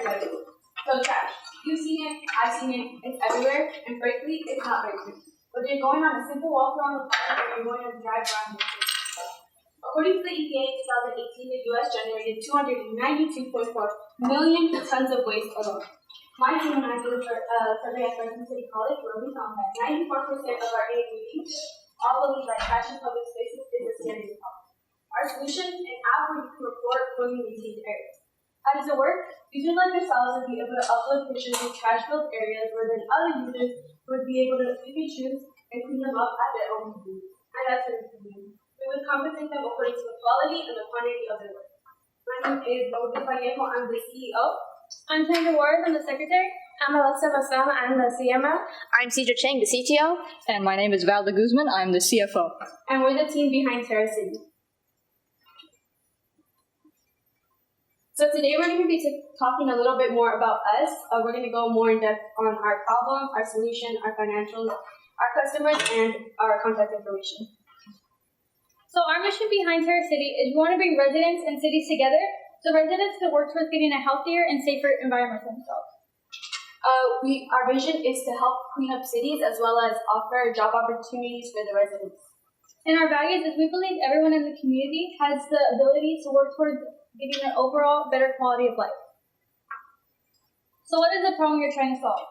everybody. So trash. You've seen it, I've seen it, it's everywhere, and frankly, it's not very clean. Whether you're going on a simple walk around the park or you're going to drive around the city. According to the EPA in 2018, the U.S. generated 292.4 million tons of waste alone. My team and I did a survey at Franklin City College where we found that 94% of our AAPs all believe that trash in public spaces is a serious problem. Our solution, an app where you can report when you maintain areas. How does it work? Users like yourselves would be able to upload pictures of trash-filled areas where then other users would be able to pick and choose and clean them up at their own convenience. And that's very convenient. We would compensate them according to the quality and the quantity of their work. My name is Patiño. I'm the CEO. I'm Sandra Ward, I'm the secretary. I'm Alexa Basama, I'm the CMO. I'm Cedra Chang, the CTO. And my name is Valda Guzman, I'm the CFO. And we're the team behind Terra City. So today we're going to be talking a little bit more about us. We're going to go more in depth on our problem, our solution, our financials, our customers, and our contact information. So our mission behind Terra City is we want to bring residents and cities together so residents can work towards getting a healthier and safer environment for themselves. Our vision is to help clean up cities as well as offer job opportunities for the residents. And our values is we believe everyone in the community has the ability to work towards getting an overall better quality of life. So what is the problem you're trying to solve?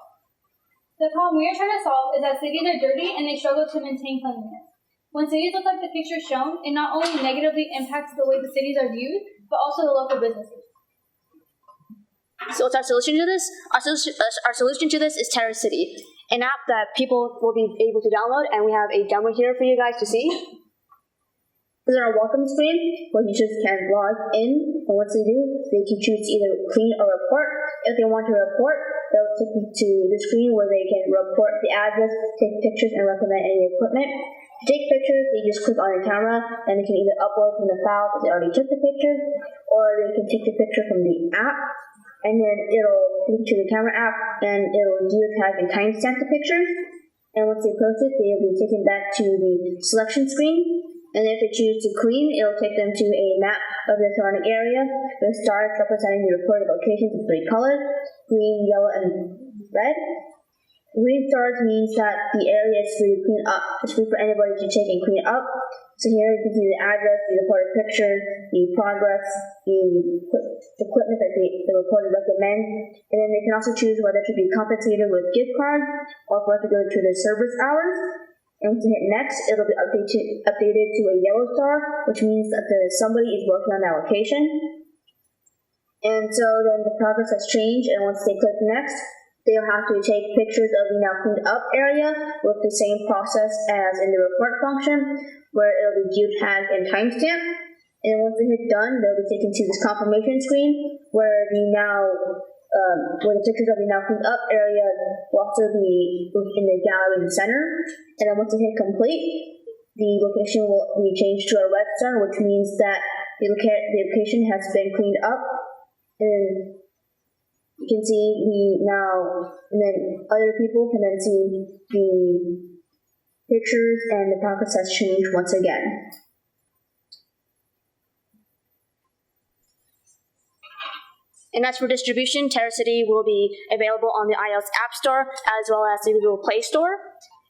The problem we are trying to solve is that cities are dirty and they struggle to maintain cleanliness. When cities look like the picture shown, it not only negatively impacts the way the cities are viewed, but also the local businesses. So what's our solution to this? Our solution to this is Terra City, an app that people will be able to download, and we have a demo here for you guys to see. This is our welcome screen where users can log in, and once they do, they can choose to either clean or report. If they want to report, they'll take them to the screen where they can report the address, take pictures, and recommend any equipment. To take pictures, they just click on the camera, and they can either upload from the file because they already took the picture, or they can take the picture from the app, and then it'll link to the camera app, and it'll geotag and timestamp the pictures. And once they post it, they'll be taken back to the selection screen. And if they choose to clean, it'll take them to a map of the surrounding area with stars representing the reported locations in 3 colors, green, yellow, and red. Green stars means that the area is free to clean up. It's free for anybody to take and clean up. So here you can see the address, the reported pictures, the progress, the equipment that the reporter recommend. And then they can also choose whether to be compensated with gift cards or for it to go to the service hours. And once you hit next, it'll be updated to a yellow star, which means that somebody is working on that location. And so then the progress has changed, and once they click next, they'll have to take pictures of the now cleaned up area with the same process as in the report function, where it'll be geotagged and timestamped. And once they hit done, they'll be taken to this confirmation screen where where the pictures of the now cleaned up area will also be in the gallery in the center. And then once they hit complete, the location will be changed to a red star, which means that the location has been cleaned up. And you can see and then other people can then see the pictures and the progress has changed once again. And as for distribution, Terra City will be available on the iOS App Store as well as the Google Play Store.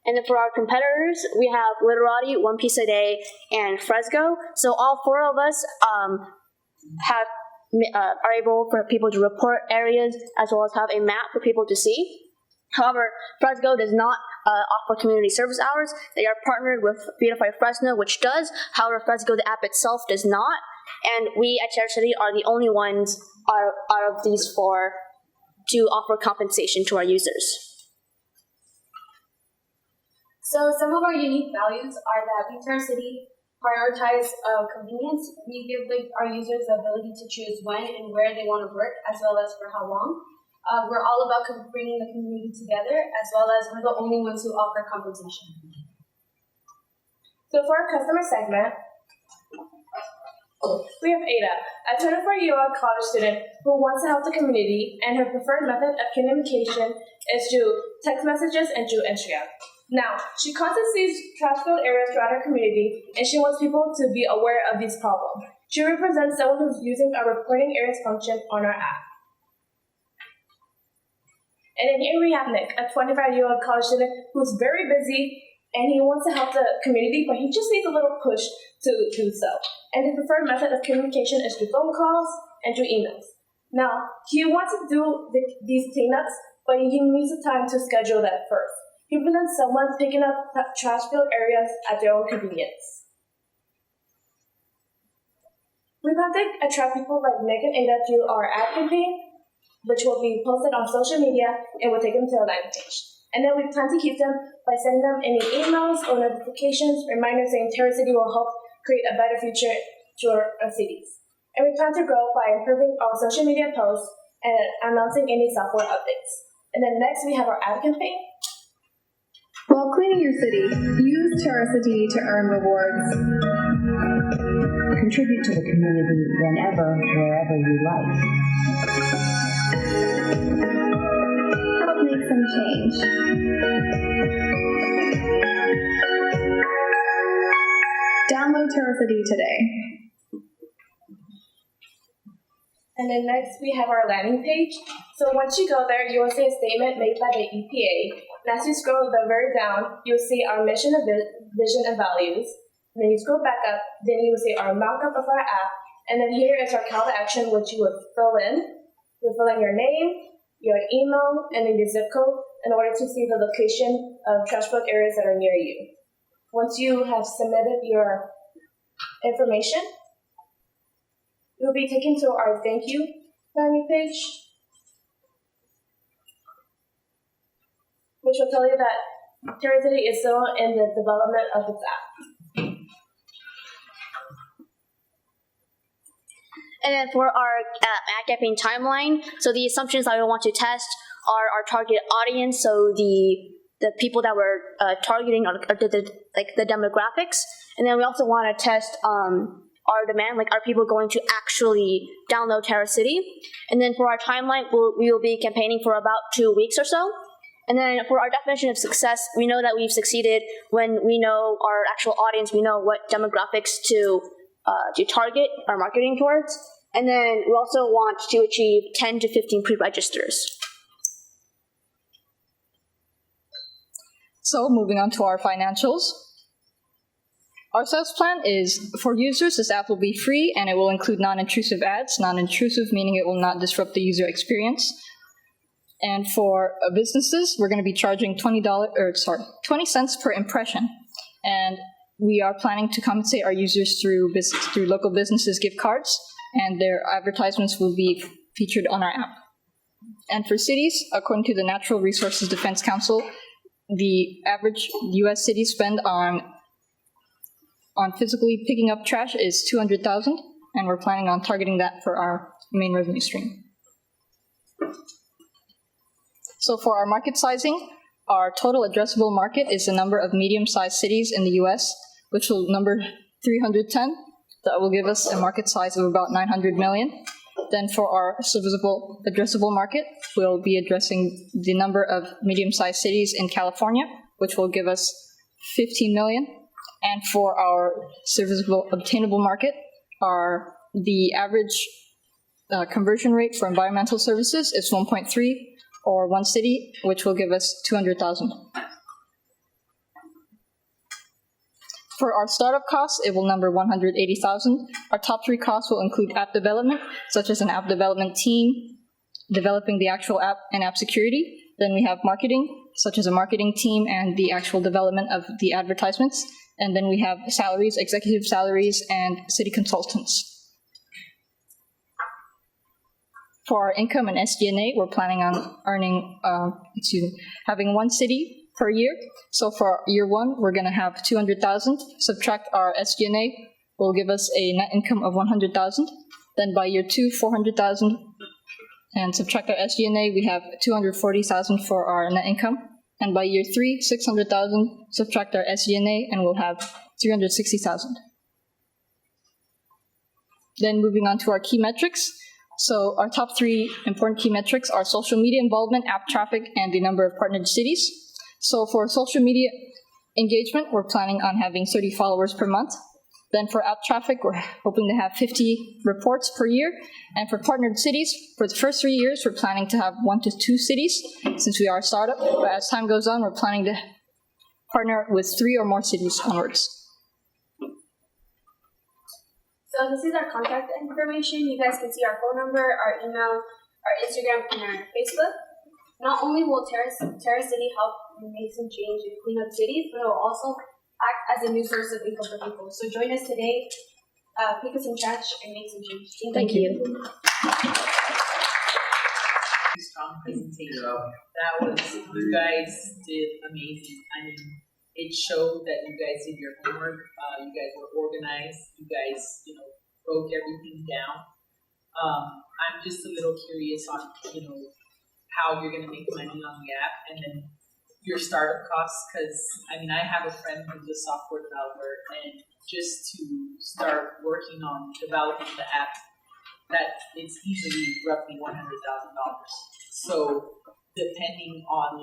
And then for our competitors, we have Literati, One Piece a Day, and Fresco. So all 4 of us are able for people to report areas as well as have a map for people to see. However, Fresco does not offer community service hours. They are partnered with Beautify Fresno, which does. However, Fresco, the app itself, does not. And we at Terra City are the only ones out of these 4 to offer compensation to our users. So some of our unique values are that we, Terra City, prioritize convenience. We give our users the ability to choose when and where they want to work, as well as for how long. We're all about bringing the community together, as well as we're the only ones who offer compensation. So for our customer segment, we have Ada, a 24-year-old college student who wants to help the community, and her preferred method of communication is through text messages and through Instagram. Now, she constantly sees trash-filled areas throughout her community, and she wants people to be aware of these problems. She represents someone who's using our reporting areas function on our app. And then here we have Nick, a 25-year-old college student who's very busy and he wants to help the community, but he just needs a little push to do so. And his preferred method of communication is through phone calls and through emails. Now, he wants to do these cleanups, but he needs the time to schedule that first. He presents someone picking up trash-filled areas at their own convenience. We plan to attract people like Nick and Ada through our ad campaign, which will be posted on social media and will take them to our landing page. And then we plan to keep them by sending them any emails or notifications, reminders saying Terra City will help create a better future to our cities. And we plan to grow by improving our social media posts and announcing any software updates. And then next we have our ad campaign. While cleaning your city, use Terra City to earn rewards. Contribute to the community whenever, wherever you like. Help make some change. Download Terra City today. And then next we have our landing page. So once you go there, you will see a statement made by the EPA. And as you scroll very down, you'll see our mission, vision, and values. And then you scroll back up, then you will see our mock-up of our app. And then here is our call to action, which you will fill in. You'll fill in your name, your email, and then your zip code in order to see the location of trash-filled areas that are near you. Once you have submitted your information, you'll be taken to our thank you landing page, which will tell you that Terra City is still in the development of its app. And then for our ad campaign timeline, so the assumptions that we want to test are our target audience, so the people that we're targeting are the demographics, and then we also want to test our demand, like are people going to actually download Terra City? And then for our timeline, we will be campaigning for about 2 weeks or so. And then for our definition of success, we know that we've succeeded when we know our actual audience, we know what demographics to target our marketing towards. And then we also want to achieve 10 to 15 pre-registers. So moving on to our financials. Our sales plan is, for users, this app will be free and it will include non-intrusive ads. Non-intrusive meaning it will not disrupt the user experience. And for businesses, we're going to be charging 20 cents per impression. And we are planning to compensate our users through local businesses' gift cards, and their advertisements will be featured on our app. And for cities, according to the Natural Resources Defense Council, the average U.S. city spend on physically picking up trash is $200,000, and we're planning on targeting that for our main revenue stream. So for our market sizing, our total addressable market is the number of medium-sized cities in the U.S., which will number 310. That will give us a market size of about 900 million. Then for our serviceable addressable market, we'll be addressing the number of medium-sized cities in California, which will give us 15 million. And for our serviceable obtainable market, the average conversion rate for environmental services is 1.3, or one city, which will give us 200,000. For our startup costs, it will number 180,000. Our top 3 costs will include app development, such as an app development team, developing the actual app and app security. Then we have marketing, such as a marketing team and the actual development of the advertisements. And then we have salaries, executive salaries, and city consultants. For our income and SG&A, we're planning on having one city per year. So for year 1, we're going to have 200,000. Subtract our SG&A will give us a net income of 100,000. Then by year 2, 400,000. And subtract our SG&A, we have 240,000 for our net income. And by year 3, 600,000. Subtract our SG&A, and we'll have 360,000. Then moving on to our key metrics. So our top 3 important key metrics are social media involvement, app traffic, and the number of partnered cities. So for social media engagement, we're planning on having 30 followers per month. Then for app traffic, we're hoping to have 50 reports per year. And for partnered cities, for the first 3 years, we're planning to have 1 to 2 cities, since we are a startup. But as time goes on, we're planning to partner with 3 or more cities onwards. So this is our contact information. You guys can see our phone number, our email, our Instagram, and our Facebook. Not only will Terra City help make some change and clean up cities, but it will also act as a new source of income for people. So join us today, pick up some trash, and make some change. Thank you. Strong presentation. That was, you guys did amazing. I mean, it showed that you guys did your homework. You guys were organized. You guys, broke everything down. I'm just a little curious on, how you're gonna make money on the app, and then your startup costs. Because I have a friend who's a software developer, and just to start working on developing the app, that it's easily roughly $100,000. So depending on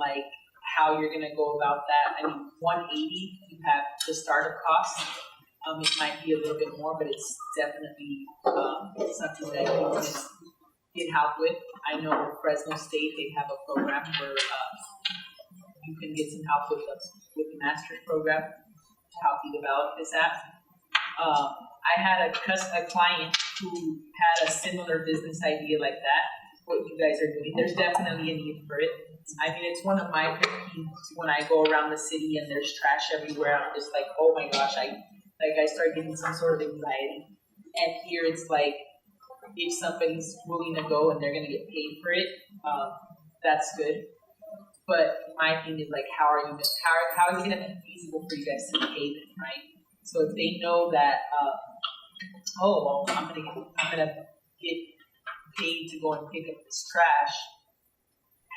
how you're gonna go about that, 180 you have the startup cost. It might be a little bit more, but it's definitely something that you can get help with. I know Fresno State, they have a program where you can get some help with the master's program to help you develop this app. I had a client who had a similar business idea like that, what you guys are doing. There's definitely a need for it. It's one of my pet peeves when I go around the city and there's trash everywhere. I'm just like, oh my gosh, I start getting some sort of anxiety. And here it's like, if somebody's willing to go and they're going to get paid for it, that's good. But my thing is how is it going to be feasible for you guys to pay them, right? So if they know that, I'm gonna get paid to go and pick up this trash,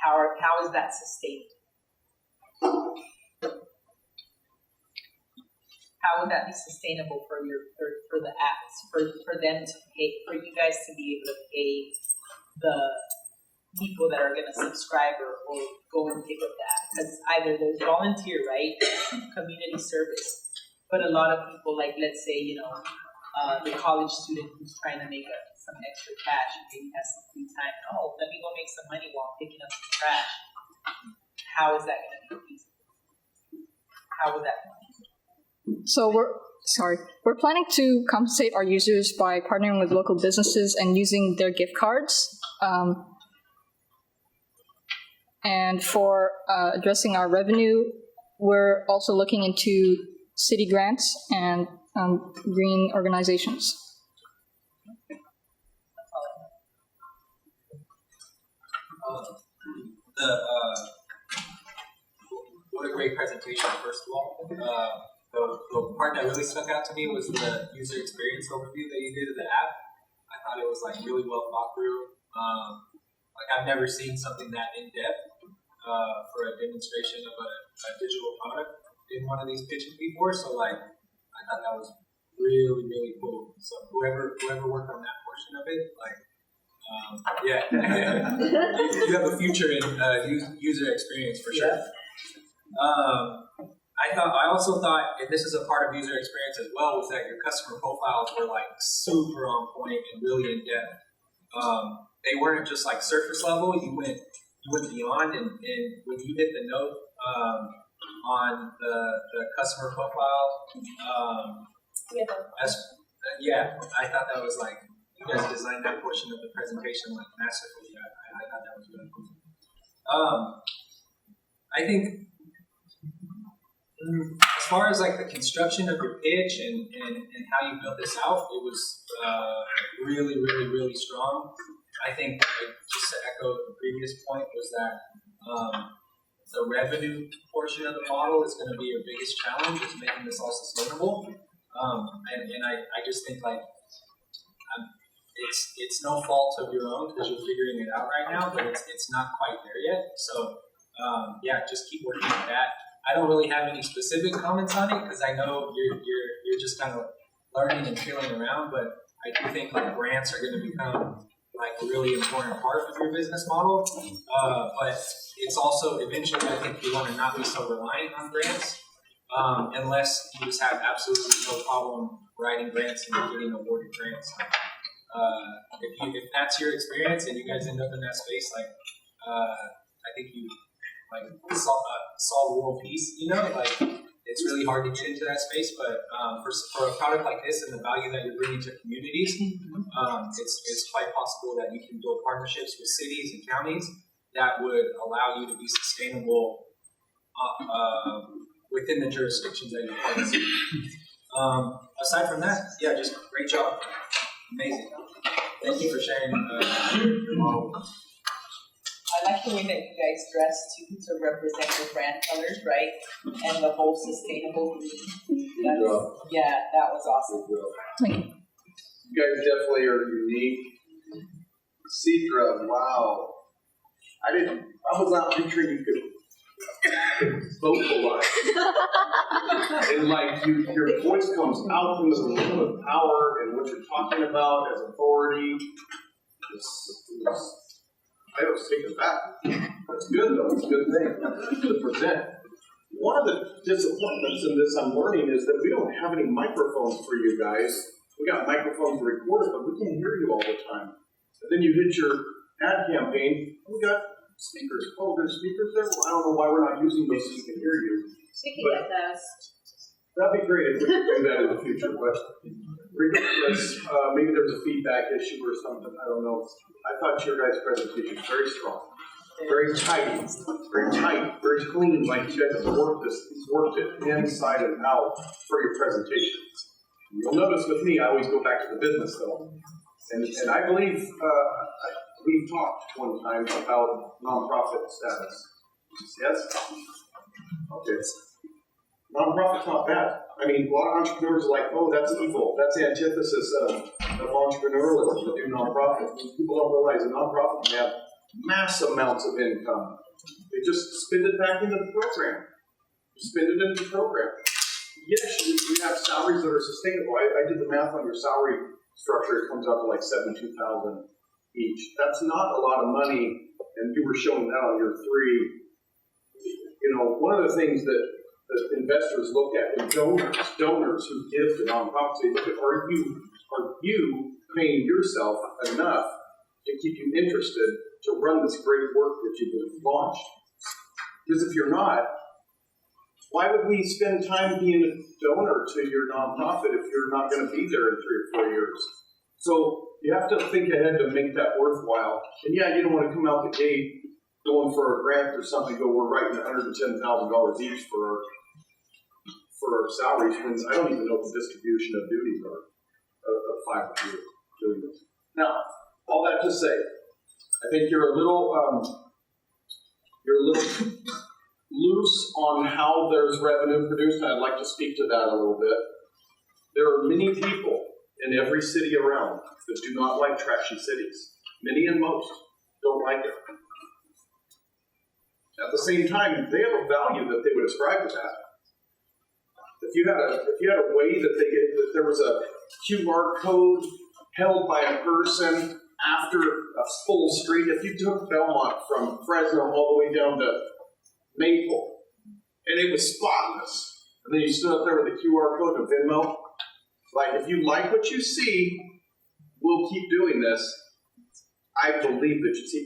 how is that sustained? How would that be sustainable for the apps, for them to pay, for you guys to be able to pay the people that are going to subscribe or go and pick up that? Because either there's volunteer, right, community service, but a lot of people, let's say, the college student who's trying to make some extra cash and maybe has some free time. Oh, let me go make some money while I'm picking up some trash. How is that going to be feasible? How would that be? So we're planning to compensate our users by partnering with local businesses and using their gift cards. And for addressing our revenue, we're also looking into city grants and green organizations. What a great presentation, first of all. The part that really stuck out to me was the user experience overview that you did of the app. I thought it was really well thought through. I've never seen something that in-depth for a demonstration of a digital product in one of these pitches before. So I thought that was really, really cool. So whoever worked on that portion of it, you have a future in user experience for sure. I also thought, and this is a part of user experience as well, was that your customer profiles were super on point and really in depth. They weren't just surface level. You went beyond, and when you hit the note on the customer profile, I thought that was you guys designed that portion of the presentation masterfully. I thought that was really cool. I think. As far as the construction of your pitch and how you built this out, it was really, really, really strong. I think, just to echo the previous point, was that the revenue portion of the model is going to be your biggest challenge, is making this all sustainable. And I just think it's no fault of your own because you're figuring it out right now, but it's not quite there yet. So just keep working on that. I don't really have any specific comments on it because I know you're just kind of learning and feeling around, but I do think grants are going to become a really important part of your business model. But it's also eventually, I think you want to not be so reliant on grants. unless you just have absolutely no problem writing grants and getting awarded grants. If that's your experience and you guys end up in that space, like I think you like solve world peace. You know, like it's really hard to get into that space, but for a product like this and the value that you're bringing to communities, it's quite possible that you can build partnerships with cities and counties that would allow you to be sustainable within the jurisdictions that you're part of. Aside from that, yeah, just great job. Amazing. Thank you for sharing your model. I like the way that you guys dress too to represent your brand colors, right? And the whole sustainable green. Yeah, that was awesome. You guys definitely are unique. Cedra, wow. I was not picturing you could vocalize. And like your voice comes out from the room of power and what you're talking about as authority. I was taken back. That's good though, it's a good thing to present. One of the disappointments in this I'm learning is that we don't have any microphones for you guys. We got microphones to record it, but we can't hear you all the time. And then you hit your ad campaign, we got speakers. Oh, there's speakers there? Well, I don't know why we're not using those so you can hear you. We can get those. That'd be great if we could do that in the future, but regardless, maybe there's a feedback issue or something, I don't know. I thought your guys' presentation was very strong, very tight, very clean, like you guys have worked it inside and out for your presentations. You'll notice with me, I always go back to the business though. And I believe we've talked one time about nonprofit status. Yes? Okay. Nonprofit's not bad. I mean, a lot of entrepreneurs are like, oh, that's evil. That's the antithesis of entrepreneurialism, to do nonprofit. People don't realize a nonprofit can have mass amounts of income. They just spend it back into the program. Yes, we have salaries that are sustainable. I did the math on your salary structure. It comes out to like $72,000 each. That's not a lot of money, and you were showing that on your three. You know, one of the things that investors look at is donors who give to nonprofits. They look at, are you paying yourself enough to keep you interested to run this great work that you've launched? Because if you're not, why would we spend time being a donor to your nonprofit if you're not going to be there in 3 or 4 years? So you have to think ahead to make that worthwhile. And yeah, you don't want to come out the gate going for a grant or something, we're writing $110,000 each for our salaries, when I don't even know what the distribution of duties are of 5 of you doing this. Now, all that to say, I think you're a little loose on how there's revenue produced, and I'd like to speak to that a little bit. There are many people in every city around that do not like trashy cities. Many and most don't like it. At the same time, they have a value that they would ascribe to that. If you had a way that there was a QR code held by a person after a full street, if you took Belmont from Fresno all the way down to Maple, and it was spotless, and then you stood up there with a QR code and a Venmo, like, if you like what you see, we'll keep doing this. I believe that you see,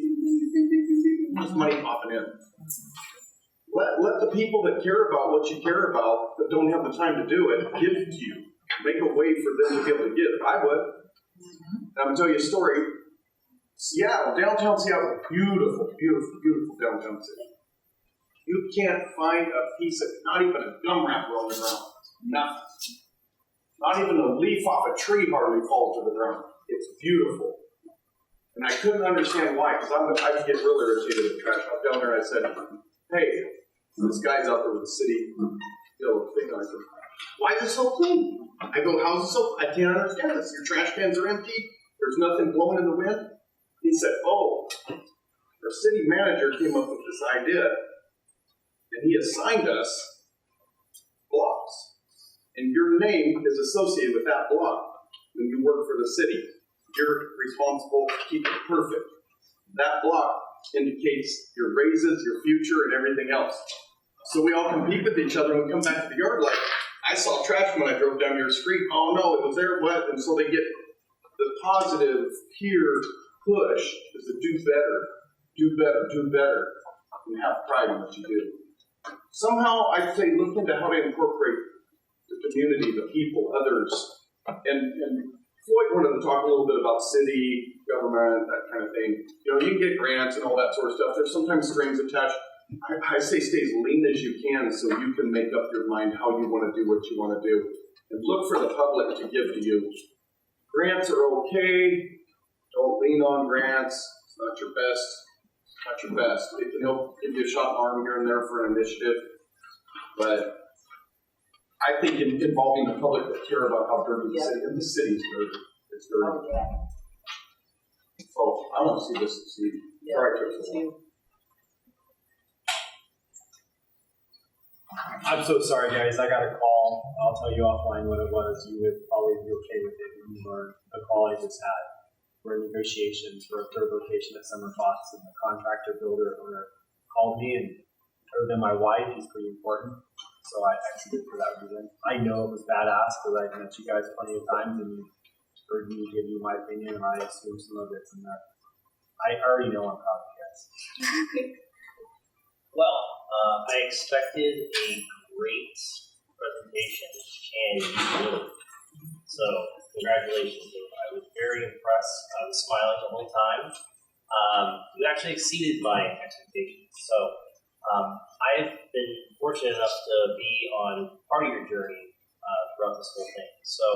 there's money popping in. Let the people that care about what you care about, that don't have the time to do it, give it to you. Make a way for them to be able to give. I would. And I'm going to tell you a story. Seattle, downtown Seattle, beautiful, beautiful, beautiful downtown city. You can't find a piece of, not even a gum wrapper on the ground. Nothing. Not even a leaf off a tree hardly falls to the ground. It's beautiful. And I couldn't understand why, because I get really irritated with trash. I was down there and I said, hey, this guy's out there with the city, thing. I said, why is it so clean? I go, how is it so? I can't understand this. Your trash cans are empty. There's nothing blowing in the wind. He said, oh, our city manager came up with this idea, and he assigned us blocks. And your name is associated with that block when you work for the city. You're responsible to keep it perfect. That block indicates your raises, your future, and everything else. So we all compete with each other and we come back to the yard like, I saw trash when I drove down your street. Oh no, it was there wet. And so they get the positive peer push is to do better, do better, do better, and have pride in what you do. Somehow I'd say look into how to incorporate the community, the people, others. And Floyd wanted to talk a little bit about city, government, that kind of thing. You know, you can get grants and all that sort of stuff. There's sometimes strings attached. I say stay as lean as you can so you can make up your mind how you want to do what you want to do. And look for the public to give to you. Grants are okay. Don't lean on grants. It's not your best. It's not your best. It can help give you a shot in the arm here and there for an initiative. But I think involving the public that care about how dirty the city, and the city's dirty. It's dirty. So I want to see this succeed. All right, Chris. I'm so sorry, guys. I got a call. I'll tell you offline what it was. You would probably be okay with it when you learn the call I just had. We're in negotiations for a third location at Summer Fox, and the contractor builder owner called me and told them my wife is pretty important. So I exited for that reason. I know it was badass because I've met you guys plenty of times and you've heard me give you my opinion, and I assume some of it's in that. I already know I'm proud of you guys. Well, I expected a great presentation, and you did. So, congratulations, Dave. I was very impressed. I was smiling the whole time. You actually exceeded my expectations. So, I've been fortunate enough to be on part of your journey throughout this whole thing. So,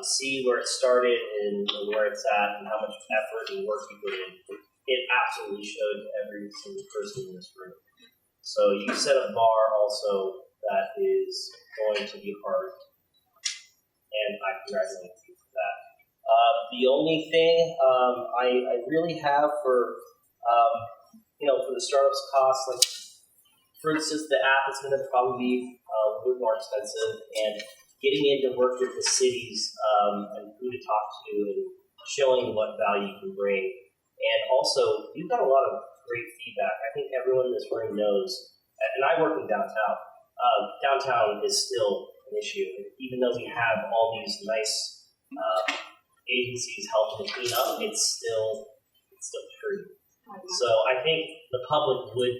to see where it started and where it's at and how much effort and work you put in, it absolutely showed every single person in this room. So you set a bar also that is going to be hard, and I congratulate you for that. The only thing I really have for for the startups cost, like for instance, the app is going to probably be a little bit more expensive, and getting in to work with the cities and who to talk to and showing what value you can bring. And also, you've got a lot of great feedback. I think everyone in this room knows, and I work in downtown. Downtown is still an issue. Even though we have all these nice agencies helping to clean up, it's still dirty. So I think the public would,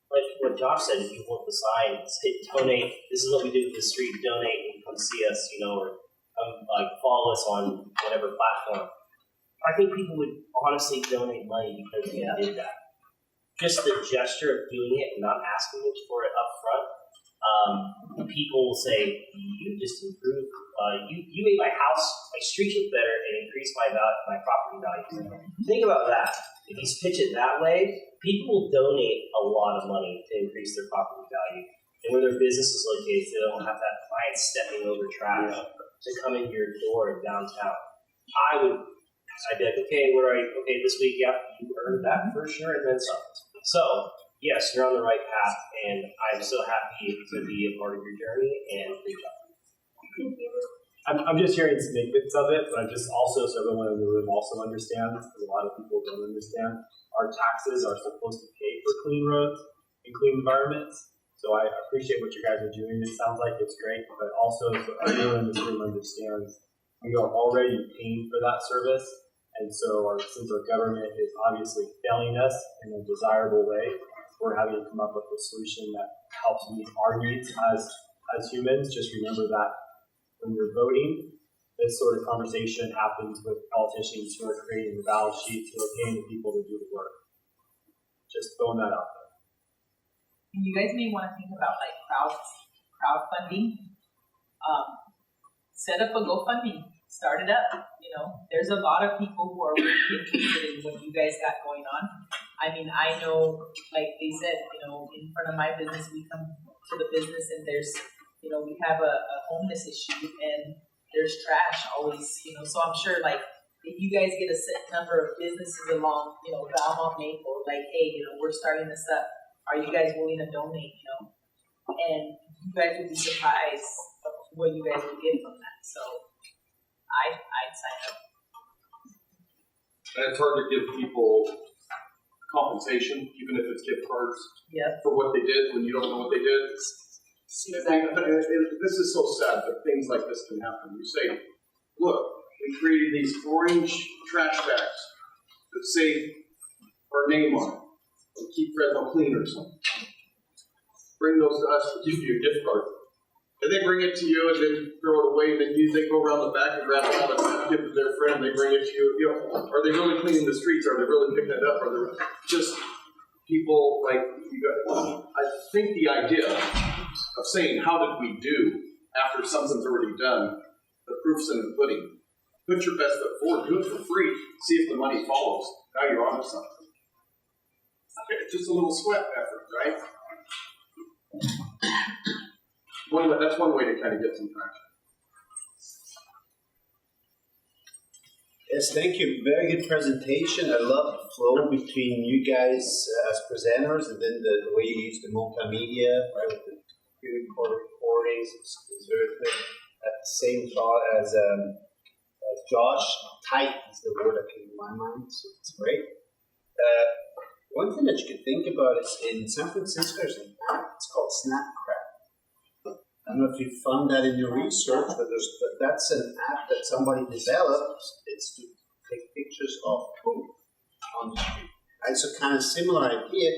like what Josh said, if you want the sign, say, donate, this is what we do with the street, donate and come see us, or follow us on whatever platform. I think people would honestly donate money because we did that. Just the gesture of doing it and not asking for it up front, people will say, you just improved, you made my house, my street look better and increased my property value. Think about that. If you pitch it that way, people will donate a lot of money to increase their property value. And where their business is located, they don't have that client stepping over trash to come in your door in downtown. I'd be like, okay, this week, you earned that for sure, and then some. So, yes, you're on the right path, and I'm so happy to be a part of your journey, and great job. I'm just hearing snippets of it, but just also so everyone in the room also understands, because a lot of people don't understand, our taxes are supposed to pay for clean roads and clean environments. So I appreciate what you guys are doing. It sounds like it's great, but also so everyone in this room understands we are already paying for that service. And so since our government is obviously failing us in a desirable way, we're having to come up with a solution that helps meet our needs as humans. Just remember that when you're voting, this sort of conversation happens with politicians who are creating the ballot sheets, who are paying the people to do the work. Just throwing that out there. And you guys may want to think about crowdfunding. Set up a GoFundMe. Start it up. There's a lot of people who are really interested in what you guys got going on. I mean, I know, like they said, in front of my business, we come to the business and there's, we have a homeless issue and there's trash always, so I'm sure if you guys get a set number of businesses along, Valmont Maple, hey, we're starting this up. Are you guys willing to donate, And you guys would be surprised of what you guys would get from that. So I'd sign up. And it's hard to give people compensation, even if it's gift cards Yeah. for what they did when you don't know what they did. This is so sad that things like this can happen. You say, look, we created these orange trash bags that say our name on it, and keep Fresno clean or something. Bring those to us, we'll give you a gift card. And they bring it to you and then throw it away, and then they go around the back and grab it out and give it to their friend, they bring it to you. You know, are they really cleaning the streets? Are they really picking it up? Are they just people like you got, I think the idea of saying how did we do after something's already done, the proof's in the pudding. Put your best foot forward, do it for free, see if the money follows. Now you're onto something. Okay, just a little sweat effort, right? That's one way to kind of get some traction. Yes, thank you. Very good presentation. I love the flow between you guys as presenters and then the way you use the multimedia, right, with the pre-recorded recordings. It's very good. At the same thought as Josh, tight is the word that came to my mind, so it's great. One thing that you can think about is in San Francisco, there's an app, it's called Snapchat. I don't know if you found that in your research, but that's an app that somebody developed. It's to take pictures of poop on the street. Right? So kind of similar idea.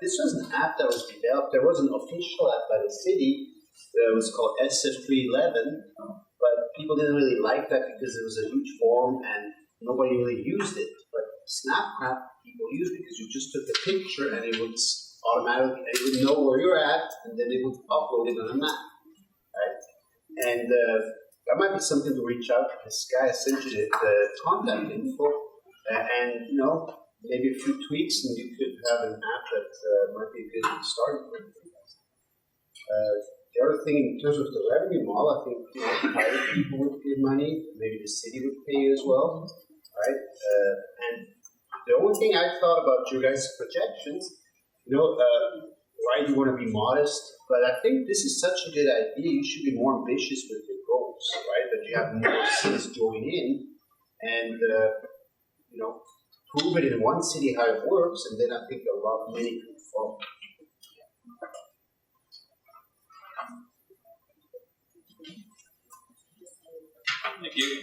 This was an app that was developed. There was an official app by the city that was called SF311, but people didn't really like that because it was a huge form and nobody really used it. But Snapchat, people used it because you just took a picture and it would automatically, it would know where you're at, and then it would upload it on a map, right? And that might be something to reach out to this guy. I sent you the contact info, and you know, maybe a few tweaks, and you could have an app that might be a good starting point for you guys. The other thing, in terms of the revenue model, I think private people would give money, maybe the city would pay as well, right? And the only thing I thought about your guys' projections, you know, right, you want to be modest, but I think this is such a good idea. You should be more ambitious with your goals, right? That you have more cities join in and, you know, prove it in one city how it works, and then I think many could follow. Thank you.